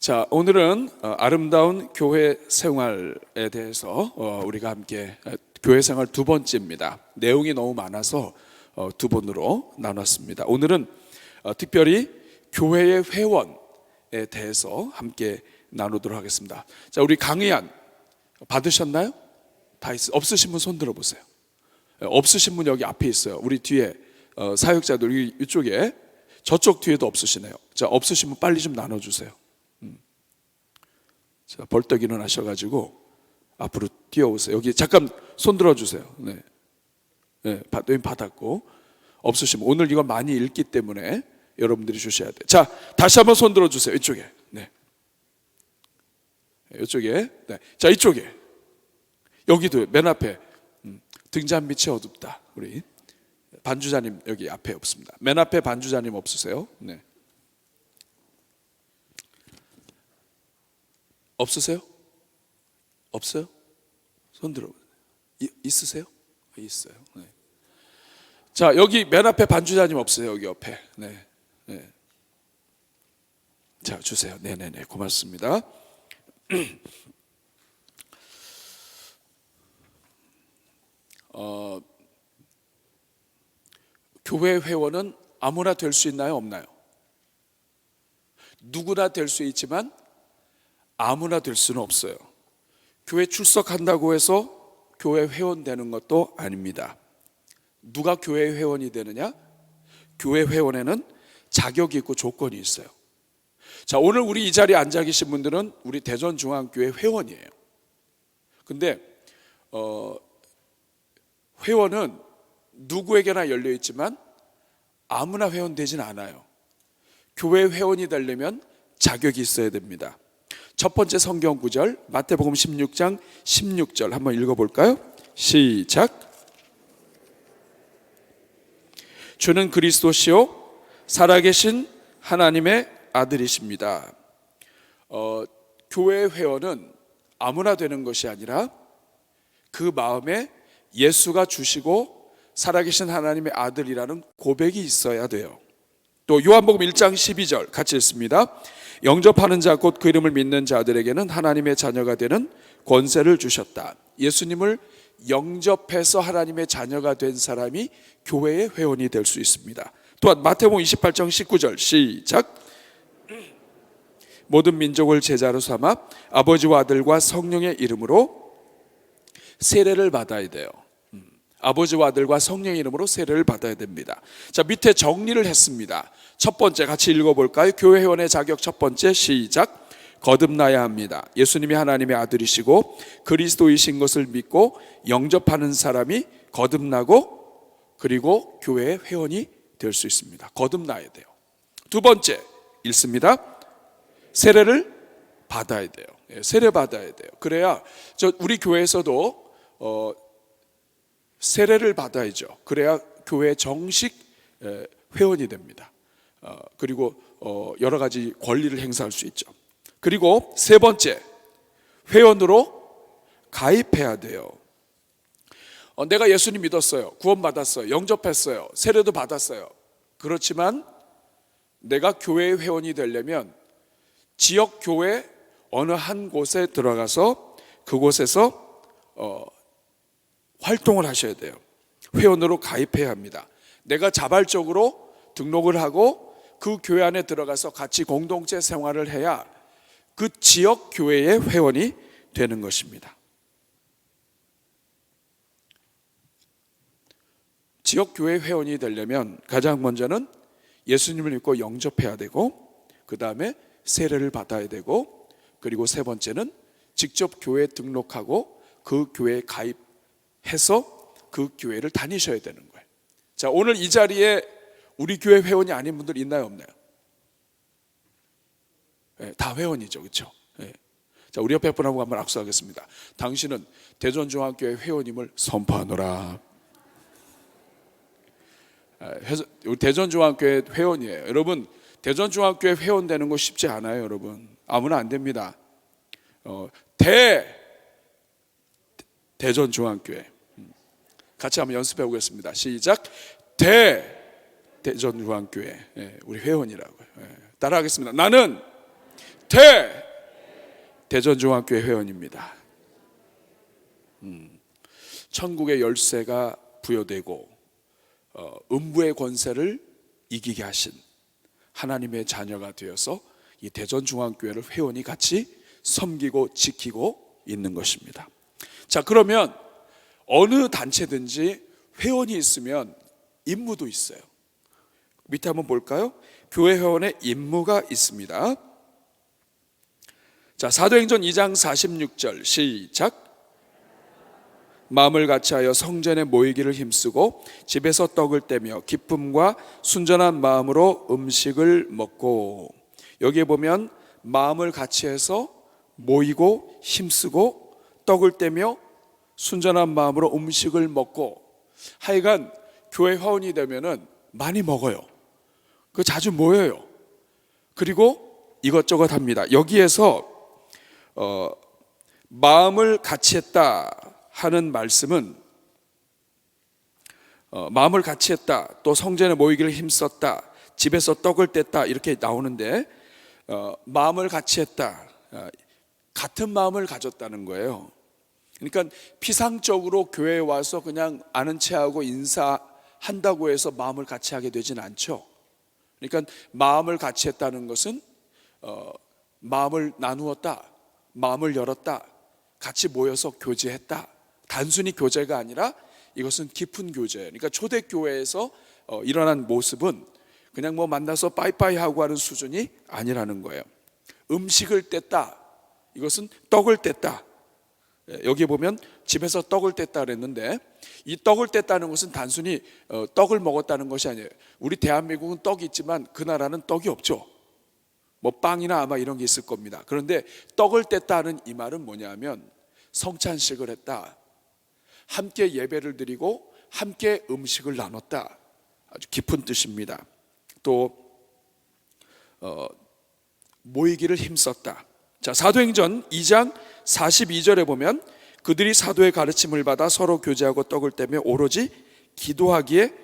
자, 오늘은 아름다운 교회 생활에 대해서 우리가 함께 교회 생활 두 번째입니다. 내용이 너무 많아서 두 번으로 나눴습니다. 오늘은 특별히 교회의 회원에 대해서 함께 나누도록 하겠습니다. 자, 우리 강의안 받으셨나요? 다 없으신 분 손 들어보세요. 없으신 분 여기 앞에 있어요. 우리 뒤에 사역자들 이쪽에, 저쪽 뒤에도 없으시네요. 자, 없으신 분 빨리 좀 나눠주세요. 자, 벌떡 일어나셔가지고 앞으로 뛰어오세요. 여기 잠깐 손 들어주세요. 네, 받았고, 없으시면 오늘 이거 많이 읽기 때문에 여러분들이 주셔야 돼요. 자, 다시 한번 손 들어주세요. 이쪽에. 네. 이쪽에. 네. 자, 이쪽에. 여기도 맨 앞에 등잔 밑이 어둡다. 우리 반주자님 여기 앞에 없습니다. 맨 앞에 반주자님 없으세요? 네. 없으세요? 없어요? 손 들어. 있으세요? 있어요. 네. 자, 여기 맨 앞에 반주자님 없어요? 여기 옆에. 네. 네. 자, 주세요. 네네네. 고맙습니다. 교회 회원은 아무나 될 수 있나요? 없나요? 누구나 될 수 있지만 아무나 될 수는 없어요. 교회 출석한다고 해서 교회 회원 되는 것도 아닙니다. 누가 교회 회원이 되느냐? 교회 회원에는 자격이 있고 조건이 있어요. 자, 오늘 우리 이 자리에 앉아 계신 분들은 우리 대전중앙교회 회원이에요. 근데 회원은 누구에게나 열려 있지만 아무나 회원 되진 않아요. 교회 회원이 되려면 자격이 있어야 됩니다. 첫 번째 성경 구절, 마태복음 16장 16절 한번 읽어볼까요? 시작. 주는 그리스도시요 살아계신 하나님의 아들이십니다. 교회 회원은 아무나 되는 것이 아니라 그 마음에 예수가 주시고 살아계신 하나님의 아들이라는 고백이 있어야 돼요. 또 요한복음 1장 12절 같이 읽습니다. 영접하는 자 곧 그 이름을 믿는 자들에게는 하나님의 자녀가 되는 권세를 주셨다. 예수님을 영접해서 하나님의 자녀가 된 사람이 교회의 회원이 될 수 있습니다. 또한 마태복음 28장 19절 시작. 모든 민족을 제자로 삼아 아버지와 아들과 성령의 이름으로 세례를 받아야 돼요. 아버지와 아들과 성령의 이름으로 세례를 받아야 됩니다. 자, 밑에 정리를 했습니다. 첫 번째 같이 읽어볼까요? 교회 회원의 자격 첫 번째 시작. 거듭나야 합니다. 예수님이 하나님의 아들이시고 그리스도이신 것을 믿고 영접하는 사람이 거듭나고 그리고 교회의 회원이 될 수 있습니다. 거듭나야 돼요. 두 번째 읽습니다. 세례를 받아야 돼요. 세례 받아야 돼요. 그래야 우리 교회에서도 세례를 받아야죠. 그래야 교회 정식 회원이 됩니다. 그리고 여러 가지 권리를 행사할 수 있죠. 그리고 세 번째, 회원으로 가입해야 돼요. 내가 예수님 믿었어요. 구원받았어요. 영접했어요. 세례도 받았어요. 그렇지만 내가 교회의 회원이 되려면 지역 교회 어느 한 곳에 들어가서 그곳에서 활동을 하셔야 돼요. 회원으로 가입해야 합니다. 내가 자발적으로 등록을 하고 그 교회 안에 들어가서 같이 공동체 생활을 해야 그 지역 교회의 회원이 되는 것입니다. 지역 교회 회원이 되려면 가장 먼저는 예수님을 믿고 영접해야 되고, 그 다음에 세례를 받아야 되고, 그리고 세 번째는 직접 교회에 등록하고 그 교회에 가입해서 그 교회를 다니셔야 되는 거예요. 자, 오늘 이 자리에 우리 교회 회원이 아닌 분들 있나요, 없나요? 네, 다 회원이죠, 그렇죠? 네. 자, 우리 옆에 분하고 한번 악수하겠습니다. 당신은 대전중앙교회 회원임을 선포하노라. 우리 대전중앙교회 회원이에요. 여러분, 대전중앙교회 회원 되는 거 쉽지 않아요, 여러분. 아무나 안 됩니다. 대전중앙교회 같이 한번 연습해 보겠습니다. 시작. 대전중앙교회 우리 회원이라고요. 따라하겠습니다. 나는 대전중앙교회 회원입니다. 천국의 열쇠가 부여되고 음부의 권세를 이기게 하신 하나님의 자녀가 되어서 이 대전중앙교회를 회원이 같이 섬기고 지키고 있는 것입니다. 자, 그러면 어느 단체든지 회원이 있으면 임무도 있어요. 밑에 한번 볼까요? 교회 회원의 임무가 있습니다. 자, 사도행전 2장 46절 시작. 마음을 같이하여 성전에 모이기를 힘쓰고 집에서 떡을 떼며 기쁨과 순전한 마음으로 음식을 먹고, 여기에 보면 마음을 같이해서 모이고 힘쓰고 떡을 떼며 순전한 마음으로 음식을 먹고, 하여간 교회 회원이 되면은 많이 먹어요. 그 자주 모여요. 그리고 이것저것 합니다. 여기에서 마음을 같이했다 하는 말씀은 마음을 같이했다, 또 성전에 모이기를 힘썼다, 집에서 떡을 뗐다 이렇게 나오는데, 마음을 같이했다, 같은 마음을 가졌다는 거예요. 그러니까 피상적으로 교회에 와서 그냥 아는 체하고 인사한다고 해서 마음을 같이 하게 되진 않죠. 그러니까 마음을 같이 했다는 것은 마음을 나누었다, 마음을 열었다, 같이 모여서 교제했다. 단순히 교제가 아니라 이것은 깊은 교제. 그러니까 초대교회에서 일어난 모습은 그냥 뭐 만나서 빠이빠이 하고 하는 수준이 아니라는 거예요. 음식을 뗐다, 이것은 떡을 뗐다. 여기 보면 집에서 떡을 뗐다 그랬는데, 이 떡을 뗐다는 것은 단순히 떡을 먹었다는 것이 아니에요. 우리 대한민국은 떡이 있지만 그 나라는 떡이 없죠. 뭐 빵이나 아마 이런 게 있을 겁니다. 그런데 떡을 뗐다는 이 말은 뭐냐면 성찬식을 했다, 함께 예배를 드리고 함께 음식을 나눴다, 아주 깊은 뜻입니다. 또 모이기를 힘썼다. 자, 사도행전 2장 42절에 보면 그들이 사도의 가르침을 받아 서로 교제하고 떡을 떼며 오로지 기도하기에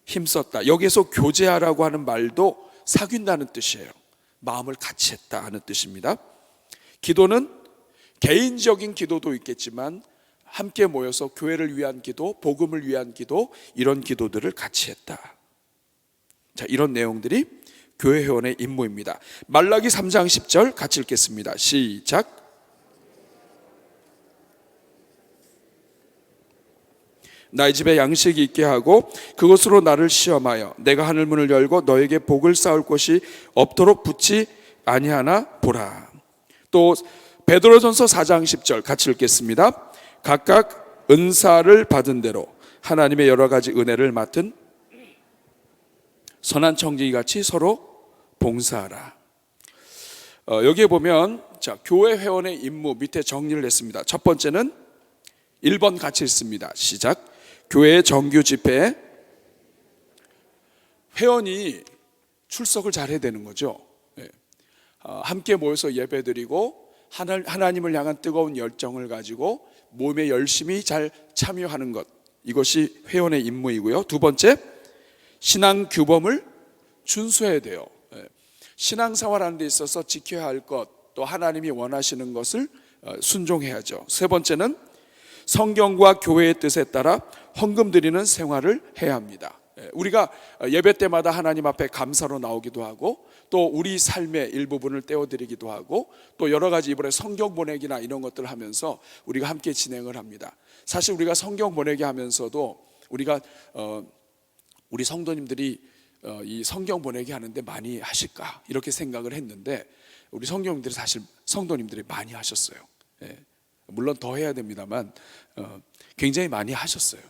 힘썼다. 여기에서 교제하라고 하는 말도 사귄다는 뜻이에요. 마음을 같이 했다 하는 뜻입니다. 기도는 개인적인 기도도 있겠지만 함께 모여서 교회를 위한 기도, 복음을 위한 기도, 이런 기도들을 같이 했다. 자, 이런 내용들이 교회 회원의 임무입니다. 말라기 3장 10절 같이 읽겠습니다. 시작. 나의 집에 양식이 있게 하고 그것으로 나를 시험하여 내가 하늘 문을 열고 너에게 복을 쌓을 곳이 없도록 붙지 아니하나 보라. 또 베드로전서 4장 10절 같이 읽겠습니다. 각각 은사를 받은 대로 하나님의 여러 가지 은혜를 맡은 선한 청지기 같이 서로 봉사하라. 여기에 보면 자, 교회 회원의 임무 밑에 정리를 했습니다. 첫 번째는 1번 같이 읽습니다. 시작. 교회 정규 집회에 회원이 출석을 잘해야 되는 거죠. 함께 모여서 예배드리고 하나님을 향한 뜨거운 열정을 가지고 몸에 열심히 잘 참여하는 것, 이것이 회원의 임무이고요. 두 번째, 신앙 규범을 준수해야 돼요. 신앙생활하는 데 있어서 지켜야 할 것, 또 하나님이 원하시는 것을 순종해야죠. 세 번째는 성경과 교회의 뜻에 따라 헌금 드리는 생활을 해야 합니다. 우리가 예배 때마다 하나님 앞에 감사로 나오기도 하고, 또 우리 삶의 일부분을 떼어드리기도 하고, 또 여러 가지 이번에 성경 보내기나 이런 것들을 하면서 우리가 함께 진행을 합니다. 사실 우리가 성경 보내기 하면서도 우리가 우리 성도님들이 이 성경 보내기 하는데 많이 하실까 이렇게 생각을 했는데, 우리 성도님들이 사실 성도님들이 많이 하셨어요. 물론 더 해야 됩니다만 굉장히 많이 하셨어요.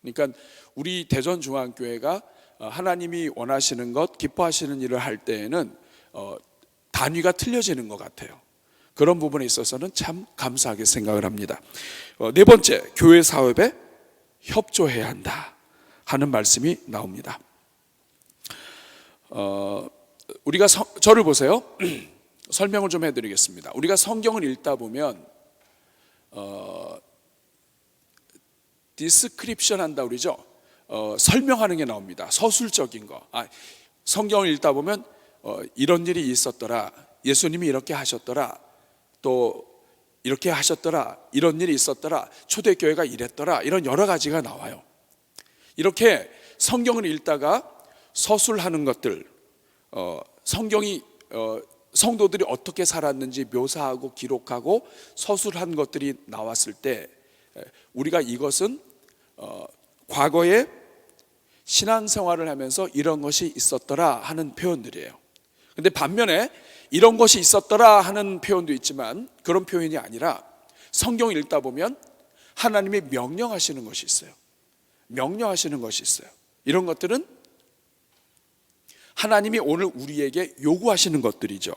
그러니까 우리 대전중앙교회가 하나님이 원하시는 것, 기뻐하시는 일을 할 때에는 단위가 틀려지는 것 같아요. 그런 부분에 있어서는 참 감사하게 생각을 합니다. 네 번째, 교회 사업에 협조해야 한다 하는 말씀이 나옵니다. 우리가 저를 보세요. 설명을 좀 해드리겠습니다. 우리가 성경을 읽다 보면 디스크립션 한다 그러죠. 설명하는 게 나옵니다. 서술적인 거. 성경을 읽다 보면 이런 일이 있었더라, 예수님이 이렇게 하셨더라, 또 이렇게 하셨더라, 이런 일이 있었더라, 초대교회가 이랬더라, 이런 여러 가지가 나와요. 이렇게 성경을 읽다가 서술하는 것들, 성경이 성도들이 어떻게 살았는지 묘사하고 기록하고 서술한 것들이 나왔을 때 우리가 이것은 과거에 신앙생활을 하면서 이런 것이 있었더라 하는 표현들이에요. 근데 반면에 이런 것이 있었더라 하는 표현도 있지만 그런 표현이 아니라 성경을 읽다 보면 하나님이 명령하시는 것이 있어요. 명령하시는 것이 있어요. 이런 것들은 하나님이 오늘 우리에게 요구하시는 것들이죠.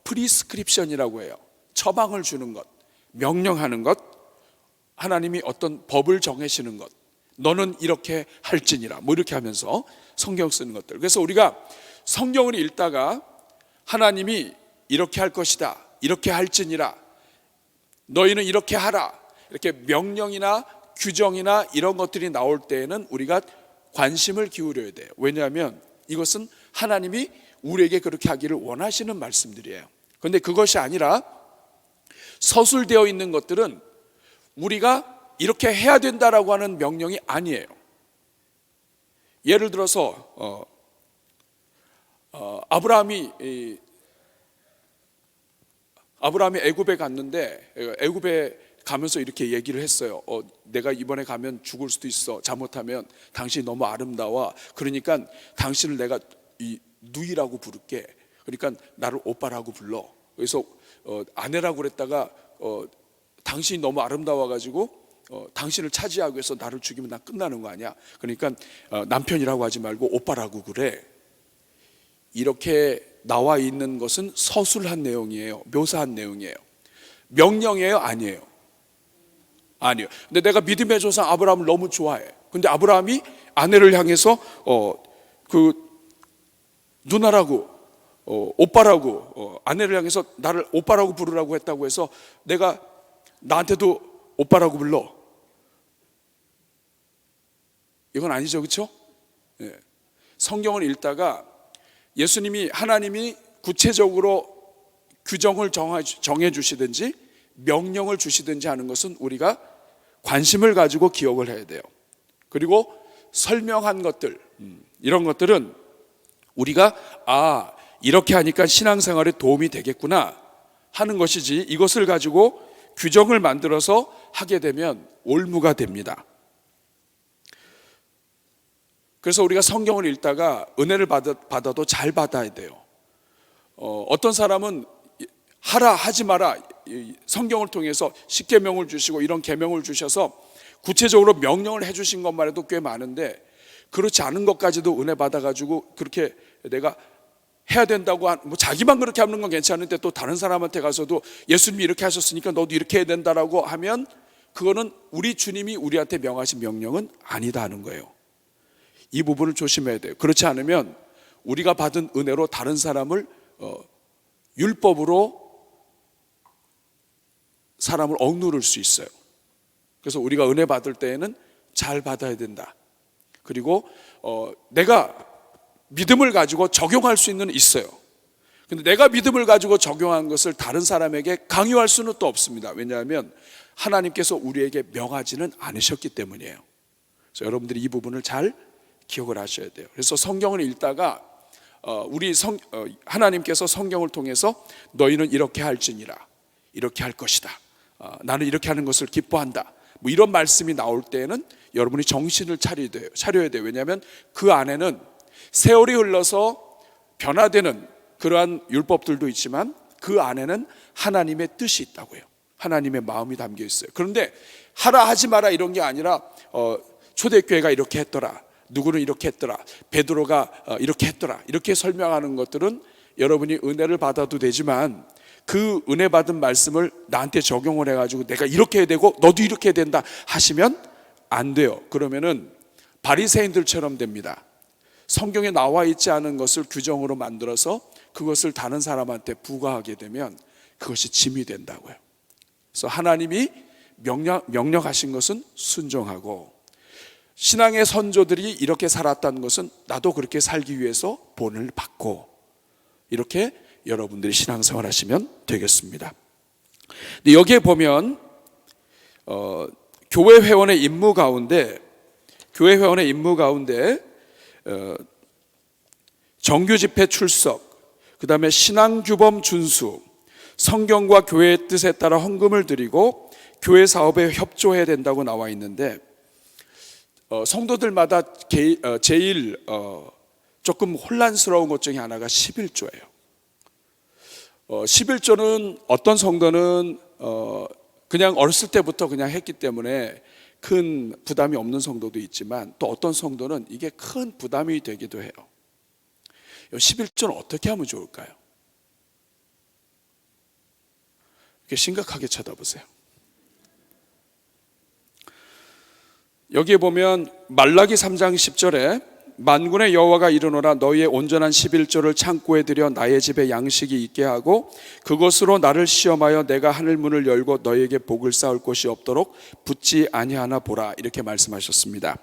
프리스크립션이라고 해요. 처방을 주는 것, 명령하는 것, 하나님이 어떤 법을 정하시는 것, 너는 이렇게 할지니라, 뭐 이렇게 하면서 성경 쓰는 것들. 그래서 우리가 성경을 읽다가 하나님이 이렇게 할 것이다, 이렇게 할지니라, 너희는 이렇게 하라, 이렇게 명령이나 규정이나 이런 것들이 나올 때에는 우리가 관심을 기울여야 돼요. 왜냐하면 이것은 하나님이 우리에게 그렇게 하기를 원하시는 말씀들이에요. 그런데 그것이 아니라 서술되어 있는 것들은 우리가 이렇게 해야 된다라고 하는 명령이 아니에요. 예를 들어서 아브라함이 애굽에 갔는데 애굽에 가면서 이렇게 얘기를 했어요. 내가 이번에 가면 죽을 수도 있어. 잘못하면 당신이 너무 아름다워. 그러니까 당신을 내가 누이라고 부를게. 그러니까 나를 오빠라고 불러. 그래서 아내라고 그랬다가 당신이 너무 아름다워가지고 당신을 차지하기 위해서 나를 죽이면 나 끝나는 거 아니야. 그러니까 남편이라고 하지 말고 오빠라고 그래. 이렇게 나와 있는 것은 서술한 내용이에요. 묘사한 내용이에요. 명령이에요? 아니에요. 아니요. 근데 내가 믿음의 조상 아브라함을 너무 좋아해. 근데 아브라함이 아내를 향해서 그 누나라고 오빠라고 아내를 향해서 나를 오빠라고 부르라고 했다고 해서 내가 나한테도 오빠라고 불러. 이건 아니죠, 그렇죠? 예. 성경을 읽다가 예수님이 하나님이 구체적으로 규정을 정해 주시든지 명령을 주시든지 하는 것은 우리가 관심을 가지고 기억을 해야 돼요. 그리고 설명한 것들, 이런 것들은 우리가 이렇게 하니까 신앙생활에 도움이 되겠구나 하는 것이지, 이것을 가지고 규정을 만들어서 하게 되면 올무가 됩니다. 그래서 우리가 성경을 읽다가 은혜를 받아도 잘 받아야 돼요. 어떤 사람은 하라 하지 마라, 성경을 통해서 십계명을 주시고 이런 계명을 주셔서 구체적으로 명령을 해주신 것만 해도 꽤 많은데, 그렇지 않은 것까지도 은혜 받아가지고 그렇게 내가 해야 된다고 뭐 자기만 그렇게 하는 건 괜찮은데 또 다른 사람한테 가서도 예수님이 이렇게 하셨으니까 너도 이렇게 해야 된다라고 하면 그거는 우리 주님이 우리한테 명하신 명령은 아니다 하는 거예요. 이 부분을 조심해야 돼요. 그렇지 않으면 우리가 받은 은혜로 다른 사람을 율법으로 사람을 억누를 수 있어요. 그래서 우리가 은혜 받을 때에는 잘 받아야 된다. 그리고 내가 믿음을 가지고 적용할 수 있는 있어요. 근데 내가 믿음을 가지고 적용한 것을 다른 사람에게 강요할 수는 또 없습니다. 왜냐하면 하나님께서 우리에게 명하지는 않으셨기 때문이에요. 그래서 여러분들이 이 부분을 잘 기억을 하셔야 돼요. 그래서 성경을 읽다가 하나님께서 성경을 통해서 너희는 이렇게 할지니라, 이렇게 할 것이다, 나는 이렇게 하는 것을 기뻐한다, 뭐 이런 말씀이 나올 때에는 여러분이 정신을 차려야 돼요. 왜냐하면 그 안에는 세월이 흘러서 변화되는 그러한 율법들도 있지만 그 안에는 하나님의 뜻이 있다고요. 하나님의 마음이 담겨 있어요. 그런데 하라 하지 마라 이런 게 아니라 초대교회가 이렇게 했더라, 누구는 이렇게 했더라, 베드로가 이렇게 했더라, 이렇게 설명하는 것들은 여러분이 은혜를 받아도 되지만 그 은혜 받은 말씀을 나한테 적용을 해가지고 내가 이렇게 해야 되고 너도 이렇게 해야 된다 하시면 안 돼요. 그러면은 바리새인들처럼 됩니다. 성경에 나와 있지 않은 것을 규정으로 만들어서 그것을 다른 사람한테 부과하게 되면 그것이 짐이 된다고요. 그래서 하나님이 명령하신 것은 순종하고, 신앙의 선조들이 이렇게 살았다는 것은 나도 그렇게 살기 위해서 본을 받고, 이렇게 여러분들이 신앙생활 하시면 되겠습니다. 근데 여기에 보면 교회 회원의 임무 가운데 정규 집회 출석, 그 다음에 신앙규범 준수, 성경과 교회의 뜻에 따라 헌금을 드리고 교회 사업에 협조해야 된다고 나와 있는데, 성도들마다 제일 조금 혼란스러운 것 중에 하나가 11조예요. 11조는 어떤 성도는 그냥 어렸을 때부터 그냥 했기 때문에 큰 부담이 없는 성도도 있지만, 또 어떤 성도는 이게 큰 부담이 되기도 해요. 11조는 어떻게 하면 좋을까요? 이렇게 심각하게 쳐다보세요. 여기에 보면 말라기 3장 10절에 만군의 여호와가 이르노라, 너희의 온전한 11조를 창고에 들여 나의 집에 양식이 있게 하고 그것으로 나를 시험하여 내가 하늘 문을 열고 너희에게 복을 쌓을 곳이 없도록 붙지 아니하나 보라, 이렇게 말씀하셨습니다.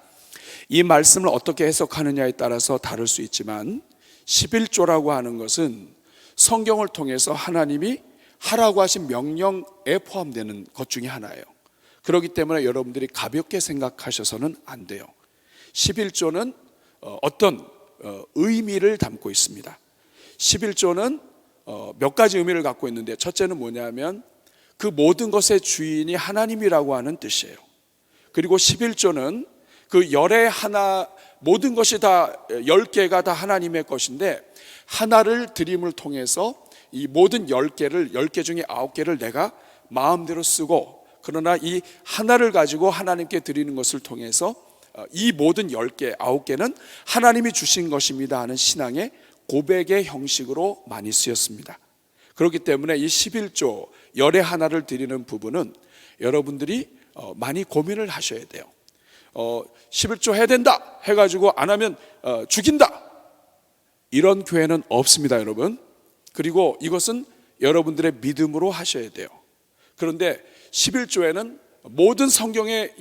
이 말씀을 어떻게 해석하느냐에 따라서 다를 수 있지만, 11조라고 하는 것은 성경을 통해서 하나님이 하라고 하신 명령에 포함되는 것 중에 하나예요. 그렇기 때문에 여러분들이 가볍게 생각하셔서는 안 돼요. 11조는 어떤 의미를 담고 있습니다. 11조는 몇 가지 의미를 갖고 있는데, 첫째는 뭐냐면 그 모든 것의 주인이 하나님이라고 하는 뜻이에요. 그리고 11조는 그 열의 하나, 모든 것이 다 10개가 다 하나님의 것인데, 하나를 드림을 통해서 이 모든 10개 중에 9개를 내가 마음대로 쓰고, 그러나 이 하나를 가지고 하나님께 드리는 것을 통해서 이 모든 10개, 9개는 하나님이 주신 것입니다 하는 신앙의 고백의 형식으로 많이 쓰였습니다. 그렇기 때문에 이 11조 열의 하나를 드리는 부분은 여러분들이 많이 고민을 하셔야 돼요. 11조 해야 된다 해가지고 안 하면 죽인다, 이런 교회는 없습니다, 여러분. 그리고 이것은 여러분들의 믿음으로 하셔야 돼요. 그런데 11조에는 모든 성경의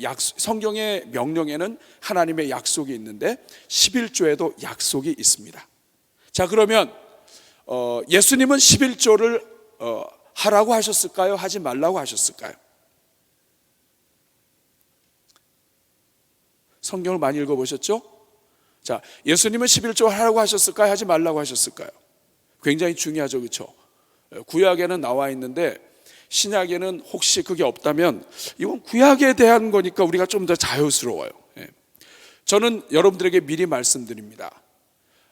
명령에는 하나님의 약속이 있는데 11조에도 약속이 있습니다. 자, 그러면 예수님은 11조를 하라고 하셨을까요? 하지 말라고 하셨을까요? 성경을 많이 읽어보셨죠? 자, 예수님은 11조 하라고 하셨을까요? 하지 말라고 하셨을까요? 굉장히 중요하죠, 그렇죠? 구약에는 나와 있는데 신약에는 혹시 그게 없다면, 이건 구약에 대한 거니까 우리가 좀 더 자유스러워요. 저는 여러분들에게 미리 말씀드립니다.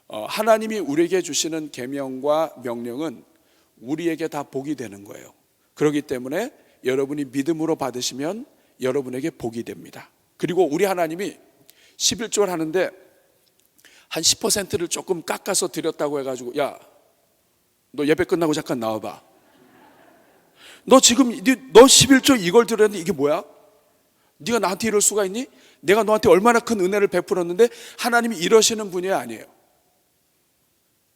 하나님이 우리에게 주시는 계명과 명령은 우리에게 다 복이 되는 거예요. 그렇기 때문에 여러분이 믿음으로 받으시면 여러분에게 복이 됩니다. 그리고 우리 하나님이 11조를 하는데 한 10%를 조금 깎아서 드렸다고 해가지고, 야, 너 예배 끝나고 잠깐 나와봐. 너 지금 너 11조 이걸 드렸는데 이게 뭐야? 네가 나한테 이럴 수가 있니? 내가 너한테 얼마나 큰 은혜를 베풀었는데. 하나님이 이러시는 분이 아니에요.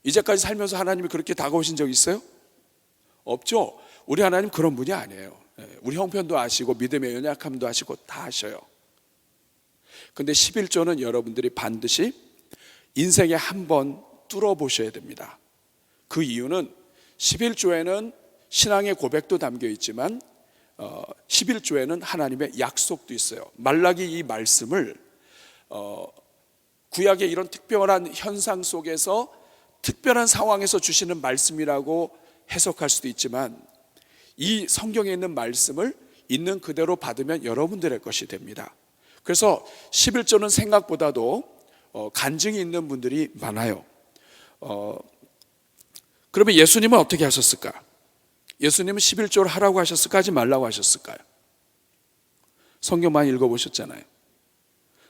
이제까지 살면서 하나님이 그렇게 다가오신 적 있어요? 없죠. 우리 하나님 그런 분이 아니에요. 우리 형편도 아시고 믿음의 연약함도 아시고 다 아셔요. 근데 11조는 여러분들이 반드시 인생에 한번 뚫어보셔야 됩니다. 그 이유는 11조에는 신앙의 고백도 담겨 있지만 11조에는 하나님의 약속도 있어요. 말라기 이 말씀을 구약의 이런 특별한 현상 속에서 특별한 상황에서 주시는 말씀이라고 해석할 수도 있지만, 이 성경에 있는 말씀을 있는 그대로 받으면 여러분들의 것이 됩니다. 그래서 11조는 생각보다도 간증이 있는 분들이 많아요. 그러면 예수님은 어떻게 하셨을까? 예수님은 11조를 하라고 하셨을까? 하지 말라고 하셨을까요? 성경 많이 읽어보셨잖아요.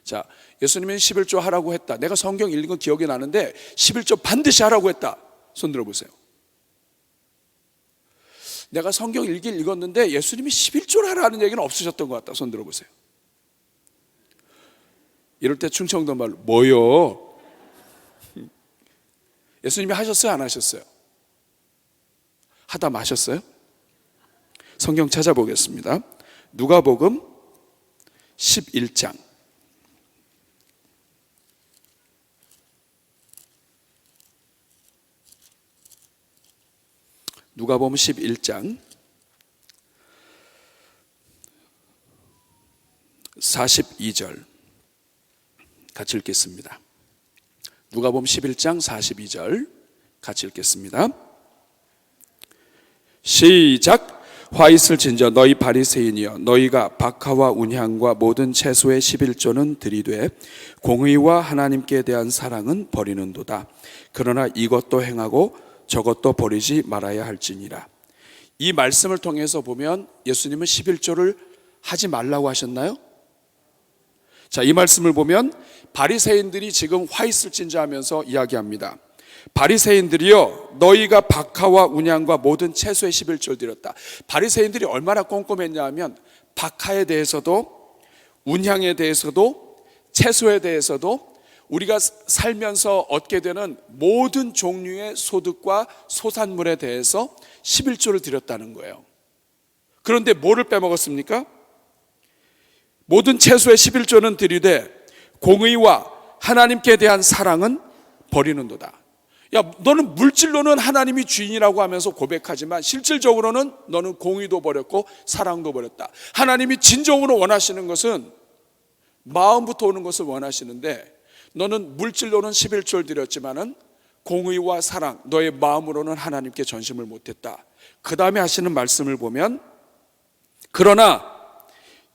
자, 예수님은 11조 하라고 했다. 내가 성경 읽은 건 기억이 나는데 11조 반드시 하라고 했다. 손 들어보세요. 내가 성경 읽었는데 예수님이 11조를 하라는 얘기는 없으셨던 것 같다. 손 들어보세요. 이럴 때 충청도 말로 뭐요? 예수님이 하셨어요? 안 하셨어요? 하다 마셨어요? 성경 찾아보겠습니다. 누가복음 11장 누가복음 11장 42절 같이 읽겠습니다. 누가복음 11장 42절 같이 읽겠습니다. 시작. 화 있을진저 너희 바리새인이여, 너희가 박하와 운향과 모든 채소의 11조는 들이되 공의와 하나님께 대한 사랑은 버리는도다. 그러나 이것도 행하고 저것도 버리지 말아야 할지니라. 이 말씀을 통해서 보면 예수님은 11조를 하지 말라고 하셨나요? 자, 이 말씀을 보면 바리새인들이 지금 화 있을진저 하면서 이야기합니다. 바리새인들이여, 너희가 박하와 운향과 모든 채소의 11조를 드렸다. 바리새인들이 얼마나 꼼꼼했냐 하면 박하에 대해서도 운향에 대해서도 채소에 대해서도 우리가 살면서 얻게 되는 모든 종류의 소득과 소산물에 대해서 11조를 드렸다는 거예요. 그런데 뭐를 빼먹었습니까? 모든 채소의 11조는 드리되 공의와 하나님께 대한 사랑은 버리는도다. 야, 너는 물질로는 하나님이 주인이라고 하면서 고백하지만 실질적으로는 너는 공의도 버렸고 사랑도 버렸다. 하나님이 진정으로 원하시는 것은 마음부터 오는 것을 원하시는데 너는 물질로는 11조를 드렸지만은 공의와 사랑, 너의 마음으로는 하나님께 전심을 못했다. 그 다음에 하시는 말씀을 보면 그러나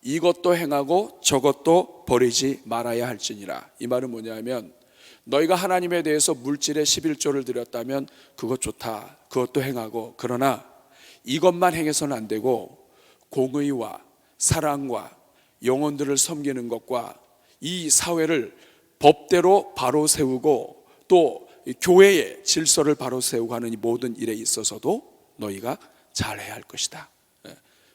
이것도 행하고 저것도 버리지 말아야 할지니라. 이 말은 뭐냐면 너희가 하나님에 대해서 물질의 11조를 드렸다면 그것 좋다, 그것도 행하고, 그러나 이것만 행해서는 안 되고 공의와 사랑과 영혼들을 섬기는 것과 이 사회를 법대로 바로 세우고 또 교회의 질서를 바로 세우고 하는 이 모든 일에 있어서도 너희가 잘해야 할 것이다.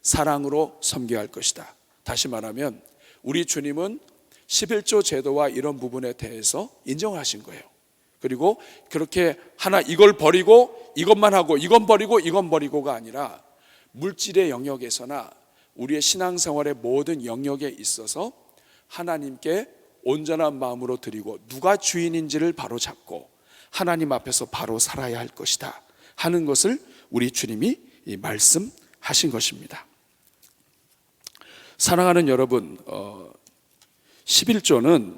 사랑으로 섬겨야 할 것이다. 다시 말하면 우리 주님은 11조 제도와 이런 부분에 대해서 인정하신 거예요. 그리고 그렇게 하나 이걸 버리고 이것만 하고 이건 버리고 이건 버리고가 아니라 물질의 영역에서나 우리의 신앙생활의 모든 영역에 있어서 하나님께 온전한 마음으로 드리고 누가 주인인지를 바로 잡고 하나님 앞에서 바로 살아야 할 것이다 하는 것을 우리 주님이 말씀하신 것입니다. 사랑하는 여러분, 11조는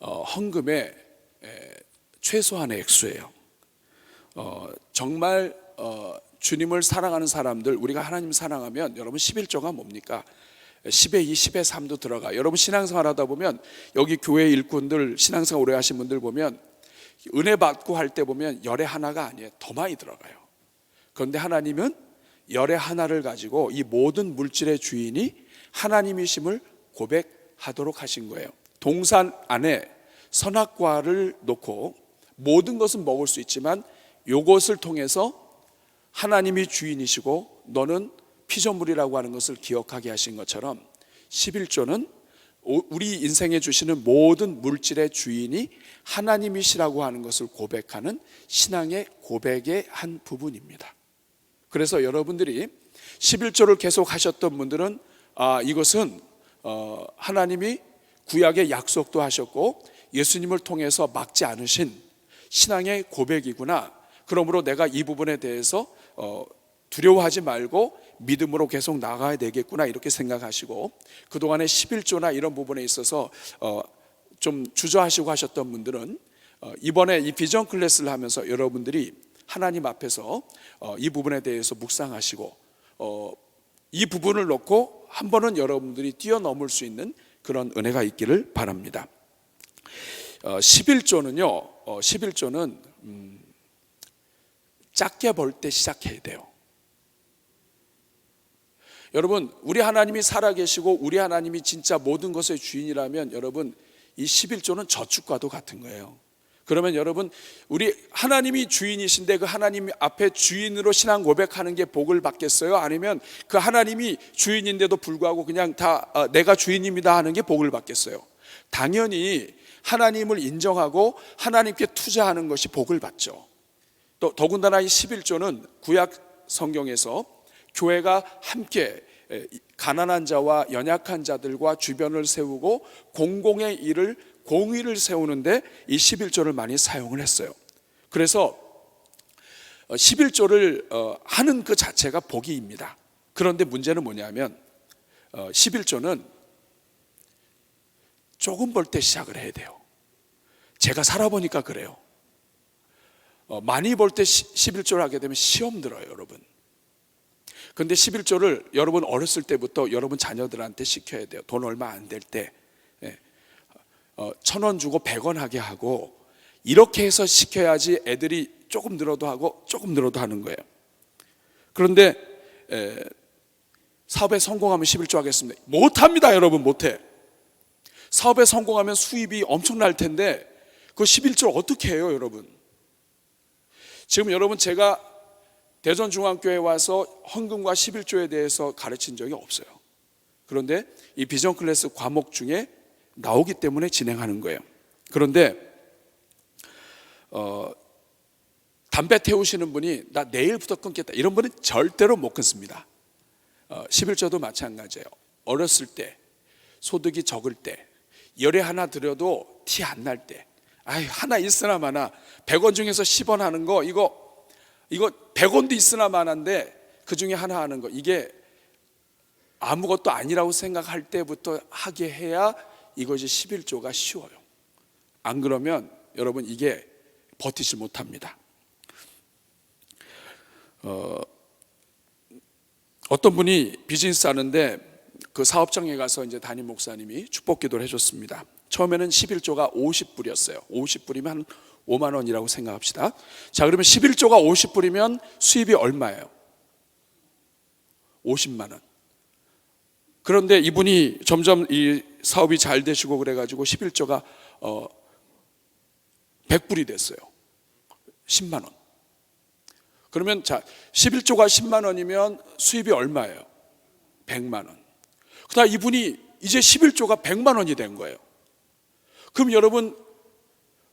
헌금의 최소한의 액수예요. 정말 주님을 사랑하는 사람들, 우리가 하나님 사랑하면 여러분 11조가 뭡니까? 10의 2, 10의 3도 들어가. 여러분 신앙생활 하다 보면 여기 교회 일꾼들, 신앙생활 오래 하신 분들 보면 은혜 받고 할 때 보면 열의 하나가 아니에요. 더 많이 들어가요. 그런데 하나님은 열의 하나를 가지고 이 모든 물질의 주인이 하나님이심을 고백하도록 하신 거예요. 동산 안에 선악과를 놓고 모든 것은 먹을 수 있지만 이것을 통해서 하나님이 주인이시고 너는 피조물이라고 하는 것을 기억하게 하신 것처럼 11조는 우리 인생에 주시는 모든 물질의 주인이 하나님이시라고 하는 것을 고백하는 신앙의 고백의 한 부분입니다. 그래서 여러분들이 11조를 계속 하셨던 분들은 이것은 하나님이 구약의 약속도 하셨고 예수님을 통해서 막지 않으신 신앙의 고백이구나. 그러므로 내가 이 부분에 대해서 두려워하지 말고 믿음으로 계속 나가야 되겠구나 이렇게 생각하시고 그동안의 11조나 이런 부분에 있어서 좀 주저하시고 하셨던 분들은 이번에 이 비전 클래스를 하면서 여러분들이 하나님 앞에서 이 부분에 대해서 묵상하시고 이 부분을 놓고 한 번은 여러분들이 뛰어넘을 수 있는 그런 은혜가 있기를 바랍니다. 11조는 작게 벌 때 시작해야 돼요. 여러분, 우리 하나님이 살아계시고 우리 하나님이 진짜 모든 것의 주인이라면 여러분 이 11조는 저축과도 같은 거예요. 그러면 여러분 우리 하나님이 주인이신데 그 하나님 앞에 주인으로 신앙 고백하는 게 복을 받겠어요? 아니면 그 하나님이 주인인데도 불구하고 그냥 다 내가 주인입니다 하는 게 복을 받겠어요? 당연히 하나님을 인정하고 하나님께 투자하는 것이 복을 받죠. 또 더군다나 이 11조는 구약 성경에서 교회가 함께 가난한 자와 연약한 자들과 주변을 세우고 공공의 일을 공의를 세우는데 이 11조를 많이 사용을 했어요. 그래서 11조를 하는 그 자체가 복이입니다. 그런데 문제는 뭐냐면 11조는 조금 벌 때 시작을 해야 돼요. 제가 살아보니까 그래요. 많이 벌 때 11조를 하게 되면 시험 들어요, 여러분. 근데 11조를 여러분 어렸을 때부터 여러분 자녀들한테 시켜야 돼요. 돈 얼마 안 될 때 1,000원 주고 100원 하게 하고, 이렇게 해서 시켜야지 애들이 조금 늘어도 하고 조금 늘어도 하는 거예요. 그런데 사업에 성공하면 11조 하겠습니다. 못합니다, 여러분. 못해. 사업에 성공하면 수입이 엄청날 텐데 그 11조를 어떻게 해요, 여러분? 지금 여러분, 제가 대전중앙교회에 와서 헌금과 11조에 대해서 가르친 적이 없어요. 그런데 이 비전 클래스 과목 중에 나오기 때문에 진행하는 거예요. 그런데 담배 태우시는 분이 나 내일부터 끊겠다, 이런 분은 절대로 못 끊습니다. 11조도 마찬가지예요. 어렸을 때, 소득이 적을 때, 열에 하나 들여도 티 안 날 때, 아유 하나 있으나 마나, 100원 중에서 10원 하는 거, 이거 100원도 있으나 마나인데 그 중에 하나 하는 거, 이게 아무것도 아니라고 생각할 때부터 하게 해야 이것이 11조가 쉬워요. 안 그러면 여러분 이게 버티지 못합니다. 어떤 분이 비즈니스 하는데 그 사업장에 가서 이제 담임 목사님이 축복 기도를 해줬습니다. 처음에는 11조가 50불이었어요. 50불이면 한 5만 원이라고 생각합시다. 자, 그러면 11조가 50불이면 수입이 얼마예요? 50만 원. 그런데 이분이 점점 이 사업이 잘 되시고 그래가지고 11조가 100불이 됐어요. 10만 원. 그러면 자, 11조가 10만 원이면 수입이 얼마예요? 100만 원. 그다음 이분이 이제 11조가 100만 원이 된 거예요. 그럼 여러분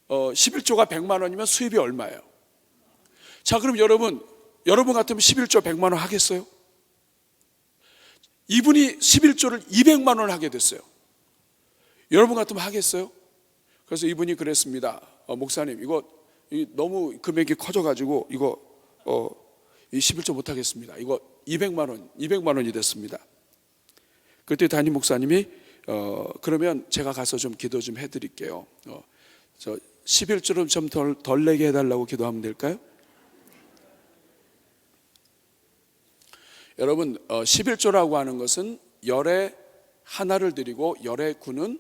11조가 100만 원이면 수입이 얼마예요? 자, 그럼 여러분 같으면 11조 100만 원 하겠어요? 이분이 11조를 200만 원을 하게 됐어요. 여러분 같으면 하겠어요? 그래서 이분이 그랬습니다. 목사님, 이거 너무 금액이 커져가지고 이거 이 11조 못 하겠습니다. 이거 200만 원이 됐습니다. 그때 담임 목사님이 그러면 제가 가서 좀 기도 좀 해드릴게요. 저 11조를 좀 덜 내게 해달라고 기도하면 될까요? 여러분, 11조라고 하는 것은 열에 하나를 드리고 열의 구는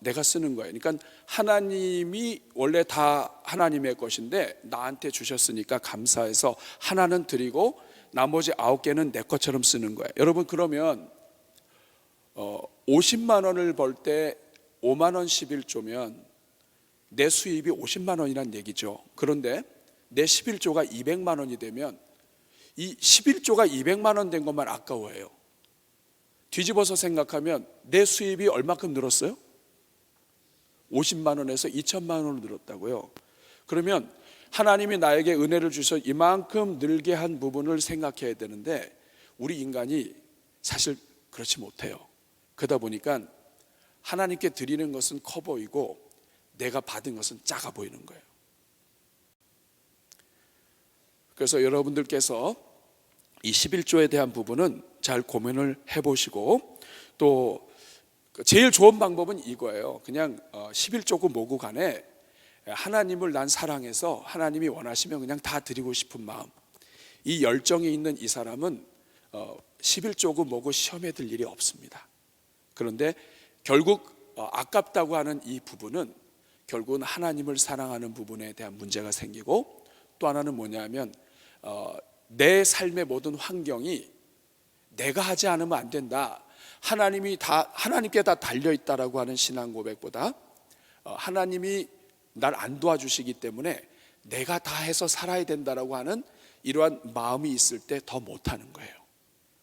내가 쓰는 거예요. 그러니까 하나님이 원래 다 하나님의 것인데 나한테 주셨으니까 감사해서 하나는 드리고 나머지 9개는 내 것처럼 쓰는 거예요. 여러분, 그러면 50만 원을 벌 때 5만 원 11조면 내 수입이 50만 원이란 얘기죠. 그런데 내 11조가 200만 원이 되면 이 11조가 200만 원 된 것만 아까워해요. 뒤집어서 생각하면 내 수입이 얼마큼 늘었어요? 50만 원에서 2천만 원으로 늘었다고요. 그러면 하나님이 나에게 은혜를 주셔서 이만큼 늘게 한 부분을 생각해야 되는데 우리 인간이 사실 그렇지 못해요. 그러다 보니까 하나님께 드리는 것은 커 보이고 내가 받은 것은 작아 보이는 거예요. 그래서 여러분들께서 이 11조에 대한 부분은 잘 고민을 해보시고, 또 제일 좋은 방법은 이거예요. 그냥 11조고 뭐고 간에 하나님을 난 사랑해서 하나님이 원하시면 그냥 다 드리고 싶은 마음, 이 열정이 있는 이 사람은 11조고 뭐고 시험에 들 일이 없습니다. 그런데 결국 아깝다고 하는 이 부분은 결국은 하나님을 사랑하는 부분에 대한 문제가 생기고, 또 하나는 뭐냐면 내 삶의 모든 환경이 내가 하지 않으면 안 된다, 하나님께 다 달려있다라고 하는 신앙 고백보다 하나님이 날 안 도와주시기 때문에 내가 다 해서 살아야 된다라고 하는 이러한 마음이 있을 때 더 못하는 거예요.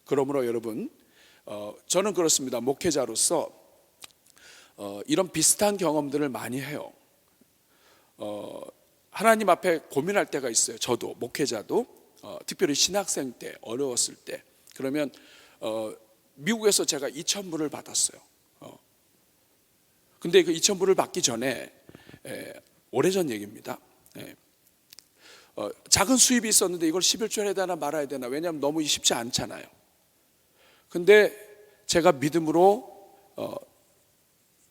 그러므로 여러분, 저는 그렇습니다. 목회자로서 이런 비슷한 경험들을 많이 해요. 하나님 앞에 고민할 때가 있어요. 저도, 목회자도, 특별히 신학생 때, 어려웠을 때. 그러면 미국에서 제가 2,000불을 받았어요. 근데 그 2,000불을 받기 전에 오래전 얘기입니다. 작은 수입이 있었는데 이걸 11조를 해야 되나 말아야 되나, 왜냐하면 너무 쉽지 않잖아요. 근데 제가 믿음으로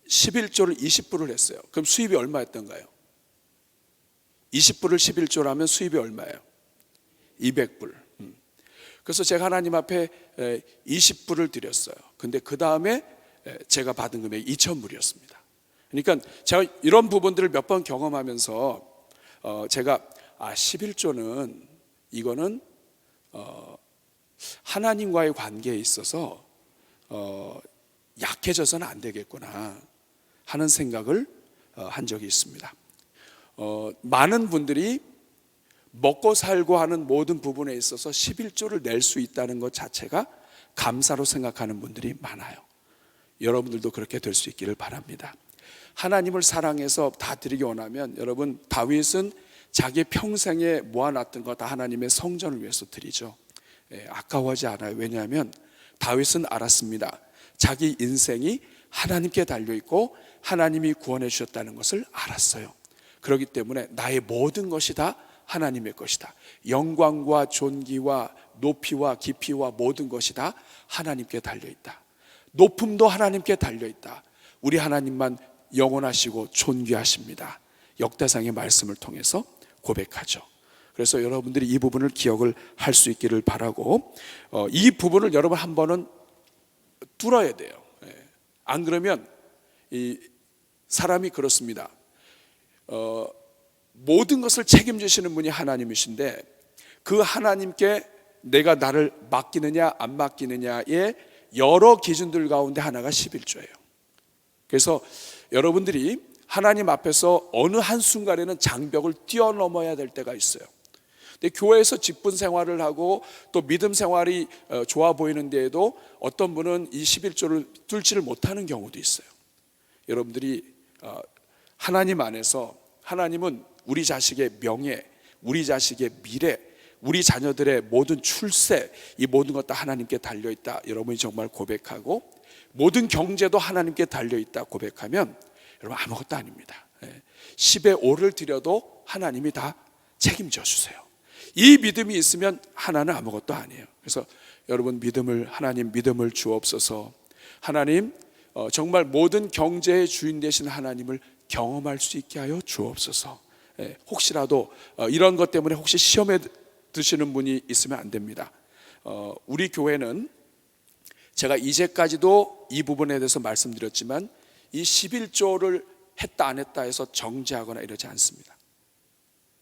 11조를 20불을 했어요. 그럼 수입이 얼마였던가요? 20불을 11조라면 수입이 얼마예요? 200불. 그래서 제가 하나님 앞에 20불을 드렸어요. 근데 그 다음에 제가 받은 금액이 2000불이었습니다. 그러니까 제가 이런 부분들을 몇 번 경험하면서 제가 11조는 이거는 하나님과의 관계에 있어서 약해져서는 안 되겠구나 하는 생각을 한 적이 있습니다. 많은 분들이 먹고 살고 하는 모든 부분에 있어서 11조를 낼 수 있다는 것 자체가 감사로 생각하는 분들이 많아요. 여러분들도 그렇게 될 수 있기를 바랍니다. 하나님을 사랑해서 다 드리기 원하면, 여러분, 다윗은 자기 평생에 모아놨던 거 다 하나님의 성전을 위해서 드리죠. 아까워하지 않아요. 왜냐하면 다윗은 알았습니다. 자기 인생이 하나님께 달려있고 하나님이 구원해 주셨다는 것을 알았어요. 그렇기 때문에 나의 모든 것이 다 하나님의 것이다. 영광과 존귀와 높이와 깊이와 모든 것이 다 하나님께 달려있다. 높음도 하나님께 달려있다. 우리 하나님만 영원하시고 존귀하십니다. 역대상의 말씀을 통해서 고백하죠. 그래서 여러분들이 이 부분을 기억을 할 수 있기를 바라고, 이 부분을 여러분 한 번은 뚫어야 돼요. 안 그러면 이 사람이 그렇습니다. 모든 것을 책임지시는 분이 하나님이신데 그 하나님께 내가 나를 맡기느냐 안 맡기느냐의 여러 기준들 가운데 하나가 11조예요. 그래서 여러분들이 하나님 앞에서 어느 한순간에는 장벽을 뛰어넘어야 될 때가 있어요. 근데 교회에서 직분 생활을 하고 또 믿음 생활이 좋아 보이는 데에도 어떤 분은 이 11조를 뚫지를 못하는 경우도 있어요. 여러분들이 하나님 안에서, 하나님은 우리 자식의 명예, 우리 자식의 미래, 우리 자녀들의 모든 출세, 이 모든 것 다 하나님께 달려있다, 여러분이 정말 고백하고, 모든 경제도 하나님께 달려있다 고백하면 여러분 아무것도 아닙니다. 10의 5를 드려도 하나님이 다 책임져 주세요. 이 믿음이 있으면 하나는 아무것도 아니에요. 그래서 여러분 하나님 믿음을 주옵소서. 하나님 정말 모든 경제의 주인 되신 하나님을 경험할 수 있게 하여 주옵소서. 혹시라도 이런 것 때문에 혹시 시험에 드시는 분이 있으면 안 됩니다. 우리 교회는 제가 이제까지도 이 부분에 대해서 말씀드렸지만 이 11조를 했다 안 했다 해서 정죄하거나 이러지 않습니다.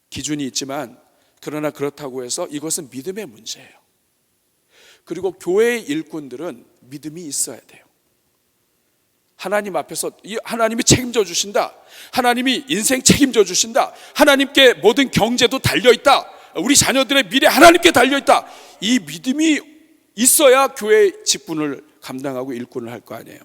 기준이 있지만, 그러나 그렇다고 해서 이것은 믿음의 문제예요. 그리고 교회의 일꾼들은 믿음이 있어야 돼요. 하나님 앞에서 하나님이 책임져 주신다, 하나님이 인생 책임져 주신다, 하나님께 모든 경제도 달려있다, 우리 자녀들의 미래 하나님께 달려있다, 이 믿음이 있어야 교회의 직분을 감당하고 일꾼을 할 거 아니에요.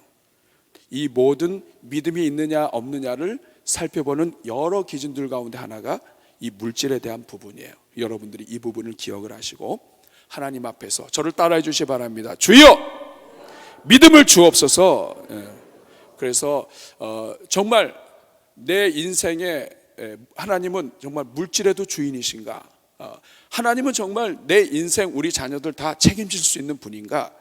이 모든 믿음이 있느냐 없느냐를 살펴보는 여러 기준들 가운데 하나가 이 물질에 대한 부분이에요. 여러분들이 이 부분을 기억을 하시고 하나님 앞에서 저를 따라해 주시기 바랍니다. 주여 믿음을 주옵소서. 그래서 정말 내 인생에 하나님은 정말 물질에도 주인이신가, 하나님은 정말 내 인생 우리 자녀들 다 책임질 수 있는 분인가,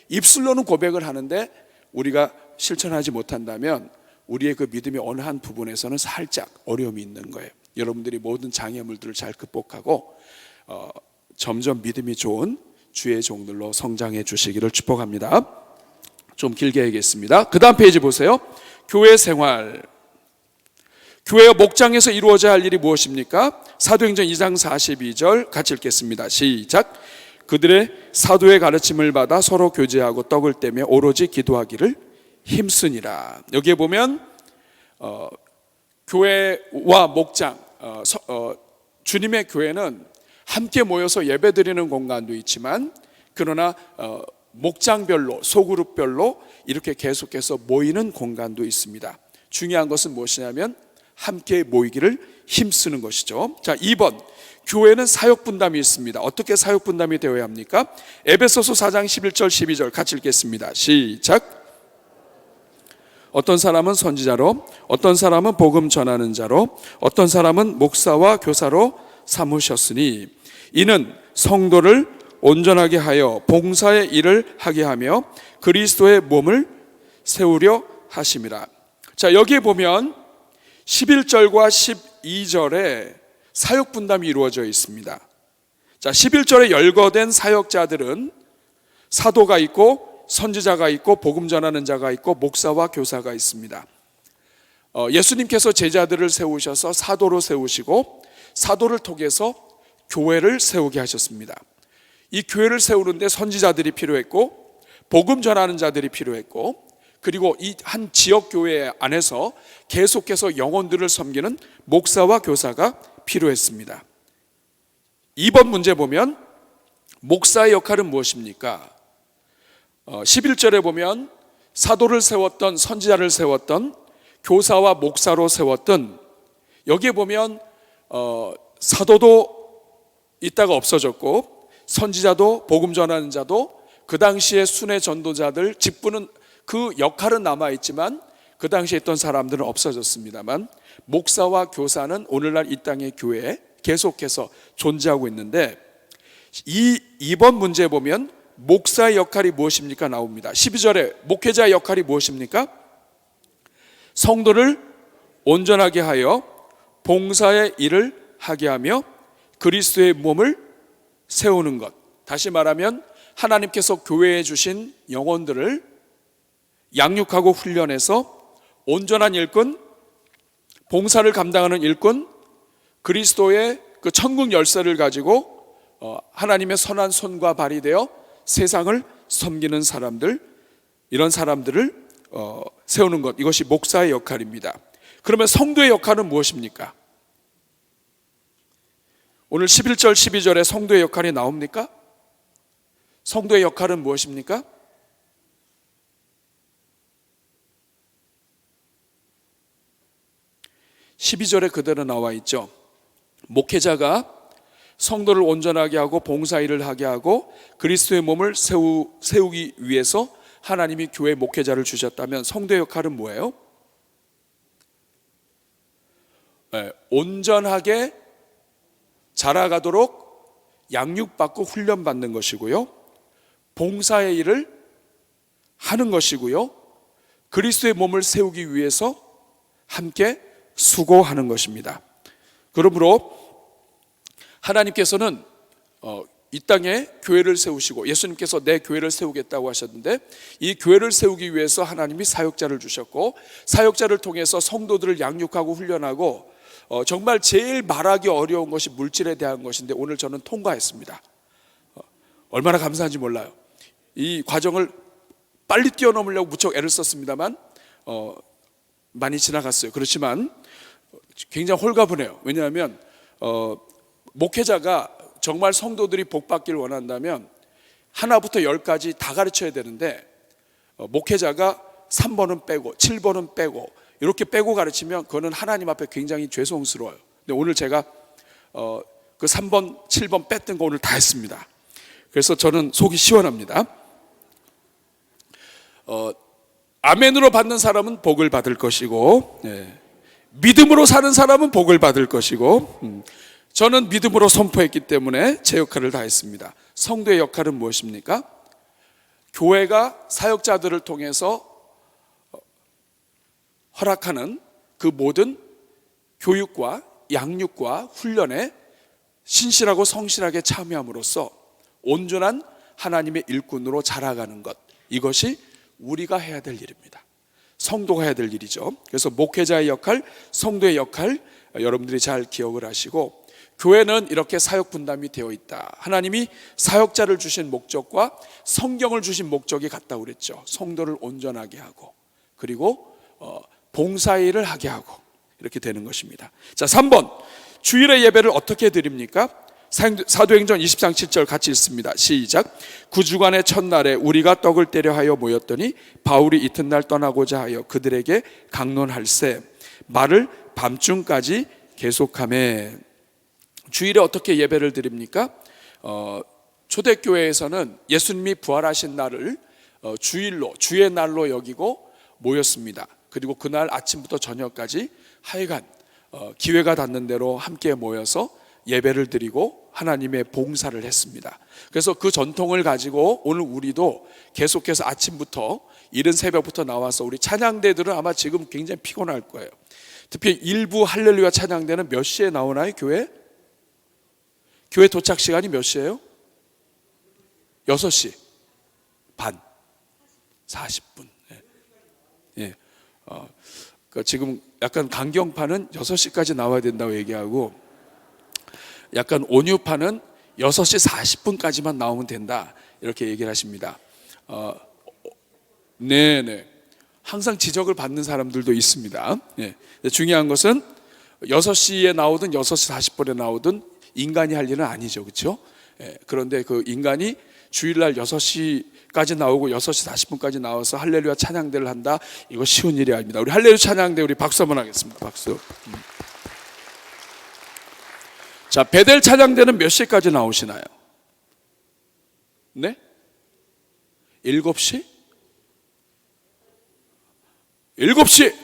입술로는 고백을 하는데 우리가 실천하지 못한다면 우리의 그 믿음의 어느 한 부분에서는 살짝 어려움이 있는 거예요. 여러분들이 모든 장애물들을 잘 극복하고 점점 믿음이 좋은 주의 종들로 성장해 주시기를 축복합니다. 좀 길게 하겠습니다. 그 다음 페이지 보세요. 교회 생활. 교회와 목장에서 이루어져야 할 일이 무엇입니까? 사도행전 2장 42절 같이 읽겠습니다. 시작. 그들의 사도의 가르침을 받아 서로 교제하고 떡을 떼며 오로지 기도하기를 힘쓰니라. 여기에 보면 교회와 목장, 주님의 교회는 함께 모여서 예배드리는 공간도 있지만, 그러나 목장별로, 소그룹별로 이렇게 계속해서 모이는 공간도 있습니다. 중요한 것은 무엇이냐면 함께 모이기를 힘쓰는 것이죠. 자, 2번, 교회는 사역 분담이 있습니다. 어떻게 사역 분담이 되어야 합니까? 에베소서 4장 11절 12절 같이 읽겠습니다. 시작. 어떤 사람은 선지자로, 어떤 사람은 복음 전하는 자로, 어떤 사람은 목사와 교사로 삼으셨으니 이는 성도를 온전하게 하여 봉사의 일을 하게 하며 그리스도의 몸을 세우려 하심이라. 자, 여기에 보면 11절과 12절에 사역 분담이 이루어져 있습니다. 자, 11절에 열거된 사역자들은 사도가 있고 선지자가 있고 복음 전하는 자가 있고 목사와 교사가 있습니다. 예수님께서 제자들을 세우셔서 사도로 세우시고 사도를 통해서 교회를 세우게 하셨습니다. 이 교회를 세우는데 선지자들이 필요했고 복음 전하는 자들이 필요했고 그리고 이 한 지역 교회 안에서 계속해서 영혼들을 섬기는 목사와 교사가 필요했습니다. 2번 문제 보면 목사의 역할은 무엇입니까? 11절에 보면 사도를 세웠던 선지자를 세웠던 교사와 목사로 세웠던 여기에 보면 사도도 있다가 없어졌고 선지자도 복음 전하는 자도 그 당시에 순회 전도자들 직분은 그 역할은 남아있지만 그 당시에 있던 사람들은 없어졌습니다만 목사와 교사는 오늘날 이 땅의 교회에 계속해서 존재하고 있는데 이번 문제에 보면 목사의 역할이 무엇입니까? 나옵니다. 12절에 목회자의 역할이 무엇입니까? 성도를 온전하게 하여 봉사의 일을 하게 하며 그리스도의 몸을 세우는 것. 다시 말하면 하나님께서 교회에 주신 영혼들을 양육하고 훈련해서 온전한 일꾼, 봉사를 감당하는 일꾼, 그리스도의 그 천국 열쇠를 가지고 하나님의 선한 손과 발이 되어 세상을 섬기는 사람들, 이런 사람들을 세우는 것, 이것이 목사의 역할입니다. 그러면 성도의 역할은 무엇입니까? 오늘 11절 12절에 성도의 역할이 나옵니까? 성도의 역할은 무엇입니까? (12절에) 그대로 나와 있죠. 목회자가 성도를 온전하게 하고 봉사일을 하게 하고 그리스도의 몸을 세우기 위해서 하나님이 교회 목회자를 주셨다면 성도의 역할은 뭐예요? 온전하게 자라가도록 양육받고 훈련받는 것이고요, 봉사의 일을 하는 것이고요, 그리스도의 몸을 세우기 위해서 함께 수고하는 것입니다. 그러므로 하나님께서는 이 땅에 교회를 세우시고 예수님께서 내 교회를 세우겠다고 하셨는데 이 교회를 세우기 위해서 하나님이 사역자를 주셨고 사역자를 통해서 성도들을 양육하고 훈련하고 정말 제일 말하기 어려운 것이 물질에 대한 것인데 오늘 저는 통과했습니다. 얼마나 감사한지 몰라요. 이 과정을 빨리 뛰어넘으려고 무척 애를 썼습니다만 많이 지나갔어요. 그렇지만 굉장히 홀가분해요. 왜냐하면 목회자가 정말 성도들이 복받기를 원한다면 하나부터 10까지 다 가르쳐야 되는데 목회자가 3번은 빼고 7번은 빼고 이렇게 빼고 가르치면 그거는 하나님 앞에 굉장히 죄송스러워요. 근데 오늘 제가 그 3번 7번 뺐던 거 오늘 다 했습니다. 그래서 저는 속이 시원합니다. 아멘으로 받는 사람은 복을 받을 것이고 믿음으로 사는 사람은 복을 받을 것이고 저는 믿음으로 선포했기 때문에 제 역할을 다 했습니다. 성도의 역할은 무엇입니까? 교회가 사역자들을 통해서 허락하는 그 모든 교육과 양육과 훈련에 신실하고 성실하게 참여함으로써 온전한 하나님의 일꾼으로 자라가는 것, 이것이 우리가 해야 될 일입니다. 성도가 해야 될 일이죠. 그래서 목회자의 역할, 성도의 역할 여러분들이 잘 기억을 하시고 교회는 이렇게 사역 분담이 되어 있다. 하나님이 사역자를 주신 목적과 성경을 주신 목적이 같다고 그랬죠. 성도를 온전하게 하고 그리고 봉사일을 하게 하고 이렇게 되는 것입니다. 자, 3번 주일의 예배를 어떻게 드립니까? 사도행전 20장 7절 같이 읽습니다. 시작. 그 주간의 첫날에 우리가 떡을 떼려 하여 모였더니 바울이 이튿날 떠나고자 하여 그들에게 강론할세 말을 밤중까지 계속하매. 주일에 어떻게 예배를 드립니까? 초대교회에서는 예수님이 부활하신 날을 주일로, 주의 날로 여기고 모였습니다. 그리고 그날 아침부터 저녁까지 하여간 기회가 닿는 대로 함께 모여서 예배를 드리고 하나님의 봉사를 했습니다. 그래서 그 전통을 가지고 오늘 우리도 계속해서 아침부터 이른 새벽부터 나와서 우리 찬양대들은 아마 지금 굉장히 피곤할 거예요. 특히 일부 할렐루야 찬양대는 몇 시에 나오나요? 교회 도착 시간이 몇 시예요? 6시 반 40분. 예. 그러니까 지금 약간 강경파는 6시까지 나와야 된다고 얘기하고 약간 온유파는 6시 40분까지만 나오면 된다 이렇게 얘기를 하십니다. 네네. 항상 지적을 받는 사람들도 있습니다. 예. 중요한 것은 6시에 나오든 6시 40분에 나오든 인간이 할 일은 아니죠. 그렇죠? 예. 그런데 그 인간이 주일날 6시까지 나오고 6시 40분까지 나와서 할렐루야 찬양대를 한다. 이거 쉬운 일이 아닙니다. 우리 할렐루야 찬양대 우리 박수 한번 하겠습니다. 박수. 자, 베델 찬양대는 몇 시까지 나오시나요? 네? 7시? 7시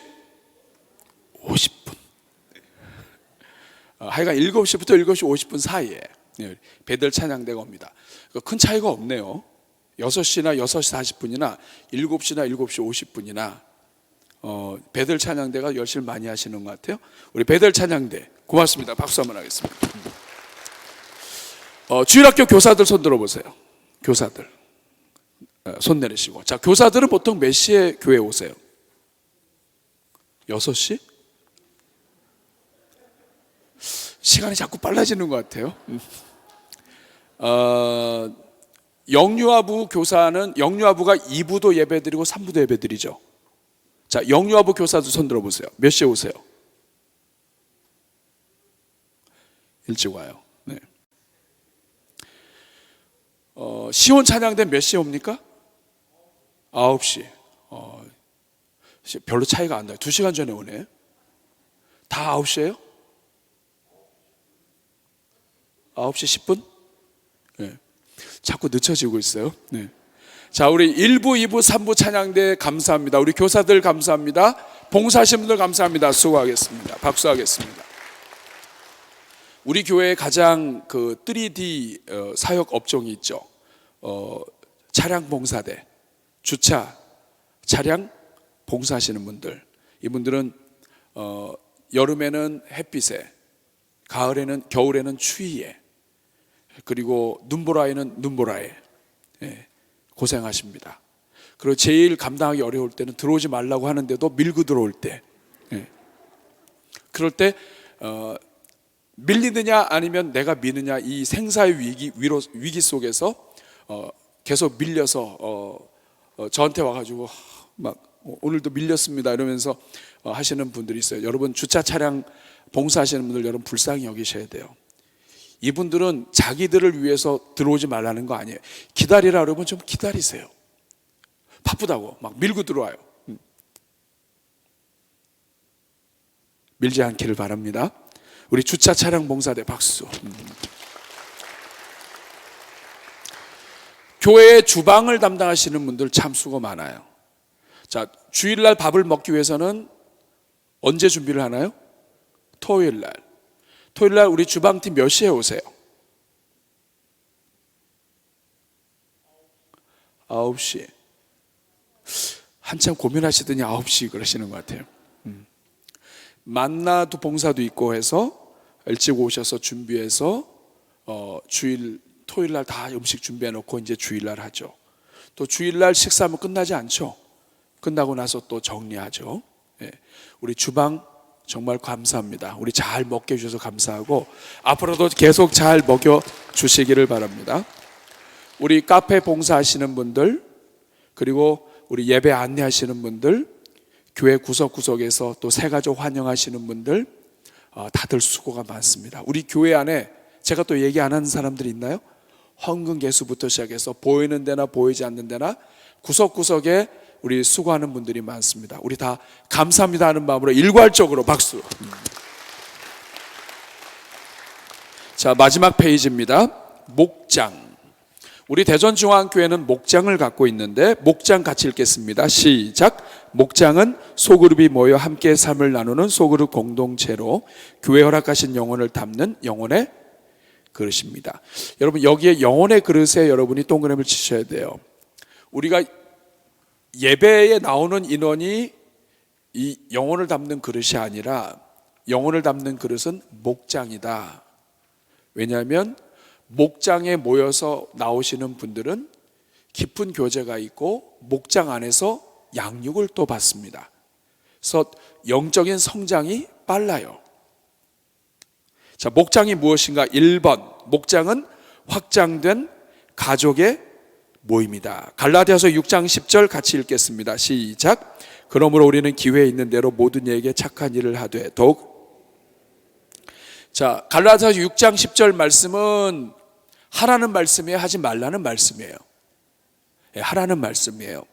50분. 하여간 7시부터 7시 50분 사이에 베델 찬양대가 옵니다. 큰 차이가 없네요. 6시나 6시 40분이나 7시나 7시 50분이나 베델 찬양대가 열심히 많이 하시는 것 같아요. 우리 베델 찬양대 고맙습니다. 박수 한번 하겠습니다. 주일학교 교사들 손 들어보세요. 교사들 손 내리시고. 자, 교사들은 보통 몇 시에 교회 오세요? 6시? 시간이 자꾸 빨라지는 것 같아요. 영유아부 교사는 영유아부가 2부도 예배드리고 3부도 예배드리죠. 자, 영유아부 교사도 손 들어보세요. 몇 시에 오세요? 일찍 와요. 네. 시온 찬양대 몇 시에 옵니까? 9시. 별로 차이가 안 나요. 2시간 전에 오네. 다 9시예요? 9시 10분? 네. 자꾸 늦춰지고 있어요. 네. 자, 우리 1부, 2부, 3부 찬양대 감사합니다. 우리 교사들 감사합니다. 봉사하신 분들 감사합니다. 수고하겠습니다. 박수하겠습니다. 우리 교회에 가장 그 3D 사역 업종이 있죠. 차량 봉사대, 주차, 차량 봉사하시는 분들. 이분들은 여름에는 햇빛에, 겨울에는 추위에, 그리고 눈보라에는 눈보라에 고생하십니다. 그리고 제일 감당하기 어려울 때는 들어오지 말라고 하는데도 밀고 들어올 때, 그럴 때 밀리느냐 아니면 내가 미느냐 이 생사의 위기 속에서 계속 밀려서 저한테 와가지고 막 오늘도 밀렸습니다 이러면서 하시는 분들이 있어요. 여러분 주차 차량 봉사하시는 분들 여러분 불쌍히 여기셔야 돼요. 이분들은 자기들을 위해서 들어오지 말라는 거 아니에요. 기다리라 그러면 좀 기다리세요. 바쁘다고 막 밀고 들어와요. 밀지 않기를 바랍니다. 우리 주차 차량 봉사대 박수. 교회의 주방을 담당하시는 분들 참 수고 많아요. 자, 주일날 밥을 먹기 위해서는 언제 준비를 하나요? 토요일날. 토요일날 우리 주방팀 몇 시에 오세요? 9시. 한참 고민하시더니 9시 그러시는 것 같아요. 만나도 봉사도 있고 해서 일찍 오셔서 준비해서 토요일날 다 음식 준비해 놓고 이제 주일날 하죠. 또 주일날 식사하면 끝나지 않죠. 끝나고 나서 또 정리하죠. 우리 주방 정말 감사합니다. 우리 잘 먹게 해주셔서 감사하고 앞으로도 계속 잘 먹여주시기를 바랍니다. 우리 카페 봉사하시는 분들, 그리고 우리 예배 안내하시는 분들, 교회 구석구석에서 또 새가족 환영하시는 분들, 다들 수고가 많습니다. 우리 교회 안에 제가 또 얘기 안 하는 사람들이 있나요? 헌금 개수부터 시작해서 보이는 데나 보이지 않는 데나 구석구석에 우리 수고하는 분들이 많습니다. 우리 다 감사합니다 하는 마음으로 일괄적으로 박수. 자, 마지막 페이지입니다. 목장. 우리 대전중앙교회는 목장을 갖고 있는데 목장 같이 읽겠습니다. 시작. 목장은 소그룹이 모여 함께 삶을 나누는 소그룹 공동체로 교회 허락하신 영혼을 담는 영혼의 그릇입니다. 여러분, 여기에 영혼의 그릇에 여러분이 동그라미를 치셔야 돼요. 우리가 예배에 나오는 인원이 이 영혼을 담는 그릇이 아니라 영혼을 담는 그릇은 목장이다. 왜냐하면 목장에 모여서 나오시는 분들은 깊은 교제가 있고 목장 안에서 양육을 또 받습니다. 그래서 영적인 성장이 빨라요. 자, 목장이 무엇인가? 1번, 목장은 확장된 가족의 모임이다. 갈라디아서 6장 10절 같이 읽겠습니다. 시작. 그러므로 우리는 기회에 있는 대로 모든 이에게 착한 일을 하되 더욱. 자, 갈라디아서 6장 10절 말씀은 하라는 말씀이에요, 하지 말라는 말씀이에요? 하라는 말씀이에요.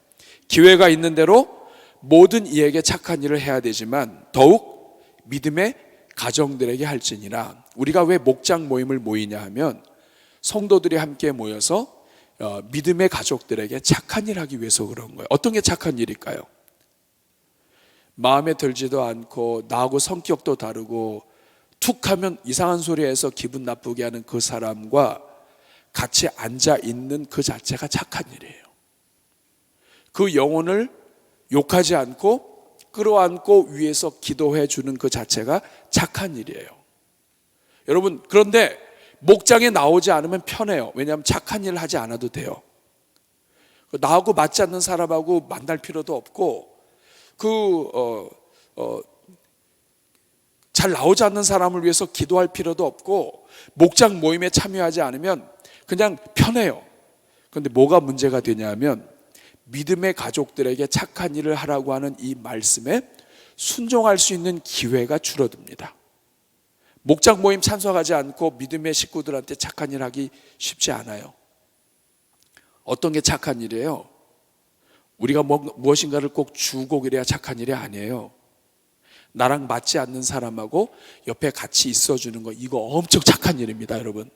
기회가 있는 대로 모든 이에게 착한 일을 해야 되지만 더욱 믿음의 가정들에게 할지니라. 우리가 왜 목장 모임을 모이냐 하면 성도들이 함께 모여서 믿음의 가족들에게 착한 일 하기 위해서 그런 거예요. 어떤 게 착한 일일까요? 마음에 들지도 않고 나하고 성격도 다르고 툭 하면 이상한 소리 해서 기분 나쁘게 하는 그 사람과 같이 앉아 있는 그 자체가 착한 일이에요. 그 영혼을 욕하지 않고 끌어안고 위에서 기도해 주는 그 자체가 착한 일이에요. 여러분, 그런데 목장에 나오지 않으면 편해요. 왜냐하면 착한 일을 하지 않아도 돼요. 나하고 맞지 않는 사람하고 만날 필요도 없고 잘 나오지 않는 사람을 위해서 기도할 필요도 없고 목장 모임에 참여하지 않으면 그냥 편해요. 그런데 뭐가 문제가 되냐면 믿음의 가족들에게 착한 일을 하라고 하는 이 말씀에 순종할 수 있는 기회가 줄어듭니다. 목장 모임 참석하지 않고 믿음의 식구들한테 착한 일 하기 쉽지 않아요. 어떤 게 착한 일이에요? 우리가 무엇인가를 꼭 주고 그래야 착한 일이 아니에요. 나랑 맞지 않는 사람하고 옆에 같이 있어주는 거, 이거 엄청 착한 일입니다, 여러분.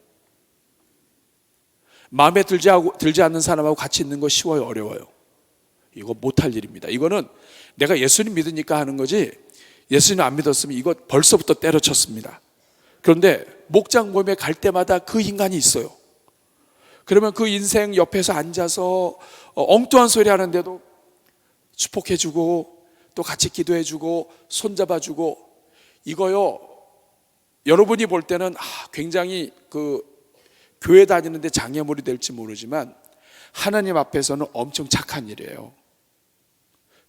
마음에 들지 않는 사람하고 같이 있는 거 쉬워요, 어려워요? 이거 못할 일입니다. 이거는 내가 예수님 믿으니까 하는 거지 예수님 안 믿었으면 이거 벌써부터 때려쳤습니다. 그런데 목장 모임에 갈 때마다 그 인간이 있어요. 그러면 그 인생 옆에서 앉아서 엉뚱한 소리 하는데도 축복해주고 또 같이 기도해주고 손잡아주고, 이거요, 여러분이 볼 때는 굉장히 교회 다니는데 장애물이 될지 모르지만 하나님 앞에서는 엄청 착한 일이에요.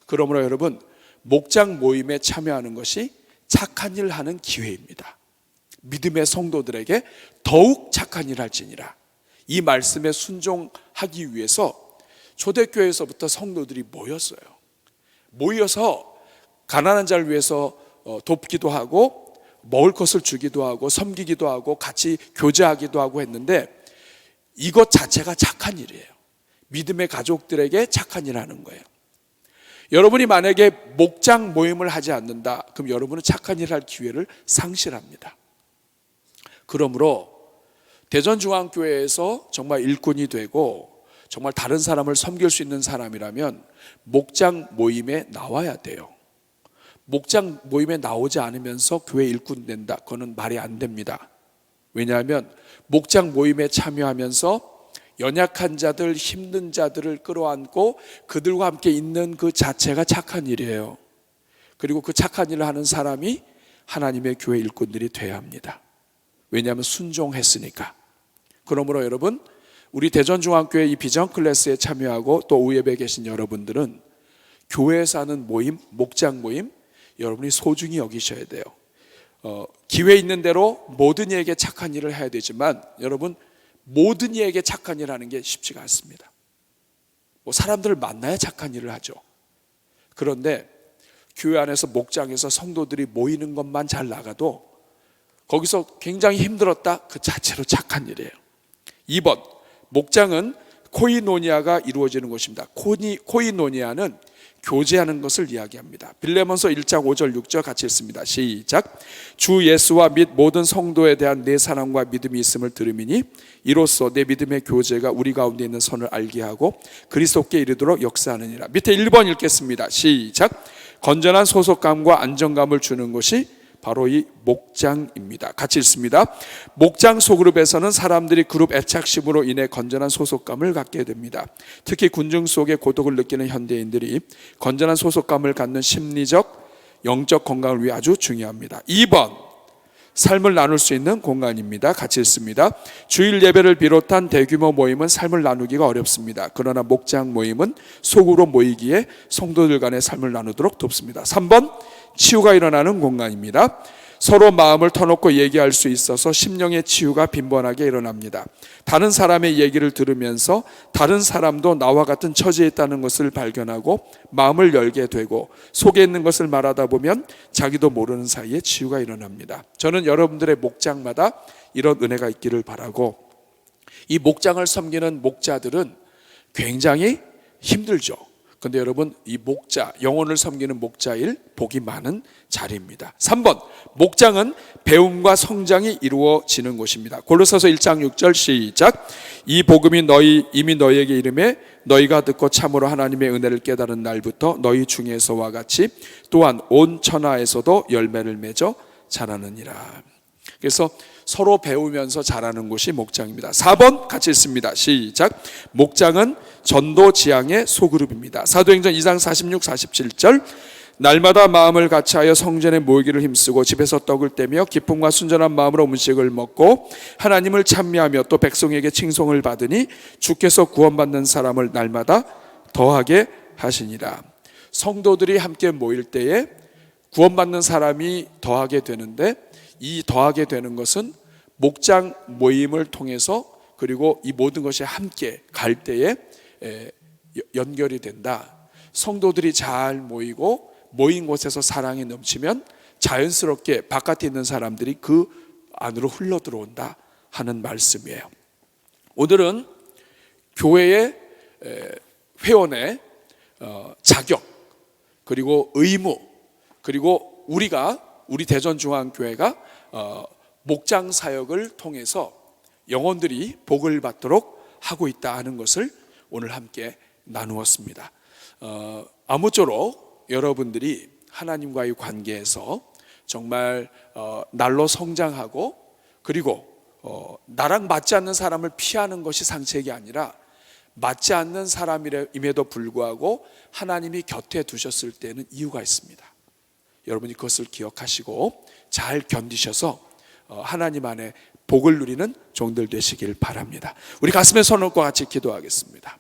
그러므로 여러분, 목장 모임에 참여하는 것이 착한 일을 하는 기회입니다. 믿음의 성도들에게 더욱 착한 일을 할지니라. 이 말씀에 순종하기 위해서 초대교회에서부터 성도들이 모였어요. 모여서 가난한 자를 위해서 돕기도 하고 먹을 것을 주기도 하고 섬기기도 하고 같이 교제하기도 하고 했는데 이것 자체가 착한 일이에요. 믿음의 가족들에게 착한 일을 하는 거예요. 여러분이 만약에 목장 모임을 하지 않는다, 그럼 여러분은 착한 일을 할 기회를 상실합니다. 그러므로 대전중앙교회에서 정말 일꾼이 되고 정말 다른 사람을 섬길 수 있는 사람이라면 목장 모임에 나와야 돼요. 목장 모임에 나오지 않으면서 교회 일꾼 된다, 그거는 말이 안 됩니다. 왜냐하면 목장 모임에 참여하면서 연약한 자들, 힘든 자들을 끌어안고 그들과 함께 있는 그 자체가 착한 일이에요. 그리고 그 착한 일을 하는 사람이 하나님의 교회 일꾼들이 돼야 합니다. 왜냐하면 순종했으니까. 그러므로 여러분, 우리 대전중앙교회 이 비전 클래스에 참여하고 또 오예배에 계신 여러분들은 교회에서 하는 모임, 목장 모임, 여러분이 소중히 여기셔야 돼요. 기회 있는 대로 모든 이에게 착한 일을 해야 되지만 여러분, 모든 이에게 착한 일을 하는 게 쉽지가 않습니다. 사람들을 만나야 착한 일을 하죠. 그런데 교회 안에서 목장에서 성도들이 모이는 것만 잘 나가도 거기서 굉장히 힘들었다, 그 자체로 착한 일이에요. 2번, 목장은 코이노니아가 이루어지는 곳입니다. 코이노니아는 교제하는 것을 이야기합니다. 빌레몬서 1장 5절 6절 같이 읽습니다. 시작. 주 예수와 및 모든 성도에 대한 내 사랑과 믿음이 있음을 들음이니 이로써 내 믿음의 교제가 우리 가운데 있는 선을 알게 하고 그리스도께 이르도록 역사하느니라. 밑에 1번 읽겠습니다. 시작. 건전한 소속감과 안정감을 주는 것이 바로 이 목장입니다. 같이 읽습니다. 목장 소그룹에서는 사람들이 그룹 애착심으로 인해 건전한 소속감을 갖게 됩니다. 특히 군중 속에 고독을 느끼는 현대인들이 건전한 소속감을 갖는 심리적, 영적 건강을 위해 아주 중요합니다. 2번, 삶을 나눌 수 있는 공간입니다. 같이 읽습니다. 주일 예배를 비롯한 대규모 모임은 삶을 나누기가 어렵습니다. 그러나 목장 모임은 소그룹으로 모이기에 성도들 간의 삶을 나누도록 돕습니다. 3번, 치유가 일어나는 공간입니다. 서로 마음을 터놓고 얘기할 수 있어서 심령의 치유가 빈번하게 일어납니다. 다른 사람의 얘기를 들으면서 다른 사람도 나와 같은 처지에 있다는 것을 발견하고 마음을 열게 되고 속에 있는 것을 말하다 보면 자기도 모르는 사이에 치유가 일어납니다. 저는 여러분들의 목장마다 이런 은혜가 있기를 바라고, 이 목장을 섬기는 목자들은 굉장히 힘들죠. 그런데 여러분, 이 목자, 영혼을 섬기는 목자일 복이 많은 자리입니다. 3번, 목장은 배움과 성장이 이루어지는 곳입니다. 골로새서 1장 6절 시작. 이 복음이 이미 너희에게 이름에 너희가 듣고 참으로 하나님의 은혜를 깨달은 날부터 너희 중에서와 같이 또한 온 천하에서도 열매를 맺어 자라느니라. 그래서 서로 배우면서 자라는 곳이 목장입니다. 4번 같이 읽습니다. 시작. 목장은 전도 지향의 소그룹입니다. 사도행전 2장 46, 47절. 날마다 마음을 같이하여 성전에 모이기를 힘쓰고 집에서 떡을 떼며 기쁨과 순전한 마음으로 음식을 먹고 하나님을 찬미하며 또 백성에게 칭송을 받으니 주께서 구원받는 사람을 날마다 더하게 하시니라. 성도들이 함께 모일 때에 구원받는 사람이 더하게 되는데, 이 더하게 되는 것은 목장 모임을 통해서, 그리고 이 모든 것이 함께 갈 때에 연결이 된다. 성도들이 잘 모이고 모인 곳에서 사랑이 넘치면 자연스럽게 바깥에 있는 사람들이 그 안으로 흘러 들어온다 하는 말씀이에요. 오늘은 교회의 회원의 자격, 그리고 의무, 그리고 우리 대전중앙교회가 목장 사역을 통해서 영혼들이 복을 받도록 하고 있다 하는 것을 오늘 함께 나누었습니다. 아무쪼록 여러분들이 하나님과의 관계에서 정말 날로 성장하고, 그리고 나랑 맞지 않는 사람을 피하는 것이 상책이 아니라 맞지 않는 사람임에도 불구하고 하나님이 곁에 두셨을 때는 이유가 있습니다. 여러분이 그것을 기억하시고 잘 견디셔서 하나님 안에 복을 누리는 종들 되시길 바랍니다. 우리 가슴에 손을 얹고 같이 기도하겠습니다.